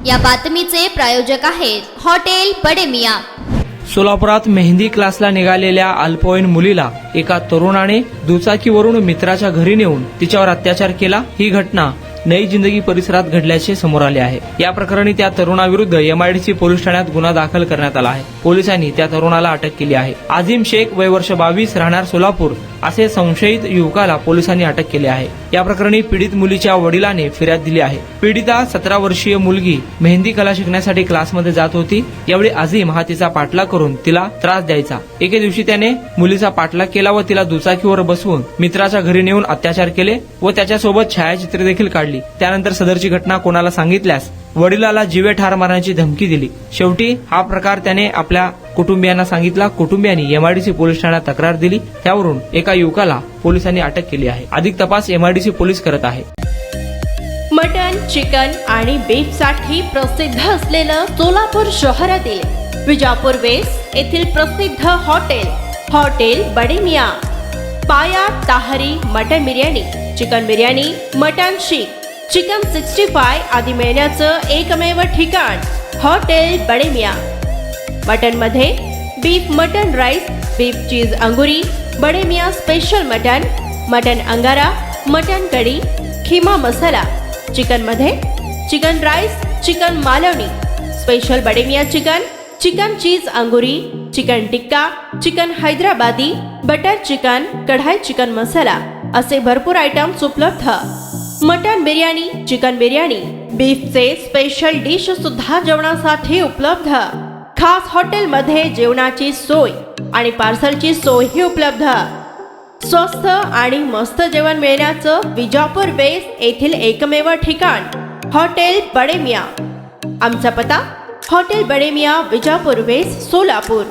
या बातमीचे प्रायोजक आहेत हॉटेल बडे मियां। सोलापुरात मेहंदी क्लासला निघालेल्या अल्पवयीन मुलीला एका तरुणाने दुचाकीवरून मित्राच्या घरी नेऊन तिच्यावर अत्याचार केला। ही घटना नई जिंदगी परिसरात घडल्याचे समोर आले आहे। या प्रकरणी त्या तरुणाविरुद्ध एमआयडीसी पोलीस ठाण्यात गुन्हा दाखल करण्यात आला आहे। पोलिसांनी त्या तरुणाला अटक केली आहे। आझिम शेख वय वर्ष 22 राहणार सोलापूर असे संशयित युवकाला पोलिसांनी अटक केली आहे। या प्रकरणी पीडित मुलीच्या वडिलांनी फिर्याद दिली आहे। पीडिता 17 वर्षीय मुलगी मेहंदी कला शिकण्यासाठी क्लासमध्ये जात होती। यावेळी आझिम हा तिचा पाठलाग करून तिला त्रास द्यायचा। एके दिवशी त्याने मुलीचा पाठलाग केला व तिला दुचाकीवर बसवून मित्राच्या घरी नेऊन अत्याचार केले व त्याच्यासोबत छायाचित्रे देखील काढली। त्यानंतर सदरची घटना कोणाला सांगितल्यास वडिलाला जीवे ठार मारण्याची धमकी दिली। शेवटी हा प्रकार त्याने आपल्या कुटुंबियांना सांगितला। कुटुंबियांनी एमआयडीसी पोलीस ठाण्यात तक्रार दिली। त्यावरून एका युवकाला पोलिसांनी अटक केली आहे। अधिक तपास एमआयडीसी पोलीस करत आहे। मटन, चिकन आणि बीफ साठी प्रसिद्ध असलेलं सोलापूर शहरातील विजापूर वेस्ट येथील प्रसिद्ध hotel Bade Miyan. Paya tahari mutton biryani, chicken biryani, mutton seekh, chicken 65 आदी मिळण्याचं एकमेव ठिकाण हॉटेल बडे मियां। मटन मध्ये beef mutton rice, beef cheese angoori, Bade Miyan special mutton, mutton angara, mutton kadhi, keema masala. Chicken मध्ये chicken rice, chicken Malvani, special Bade Miyan chicken, chicken cheese angoori, chicken tikka, chicken Hyderabadi, butter chicken, kadai chicken masala असे भरपूर आयटम्स उपलब्ध। मटन बिर्याणी, चिकन बिर्याणी, बीफचे स्पेशल डिश सुद्धा जेवणासाठी उपलब्ध। खास हॉटेलमध्ये जेवणाची सोय आणि पार्सलची सोयही उपलब्ध। स्वस्त आणि मस्त जेवण मिळण्याचं विजापूर वेस्ट येथील एकमेव ठिकाण हॉटेल बडे मियां। आमचा पत्ता हॉटेल बडे मियां, विजापूर वेस्ट, सोलापूर।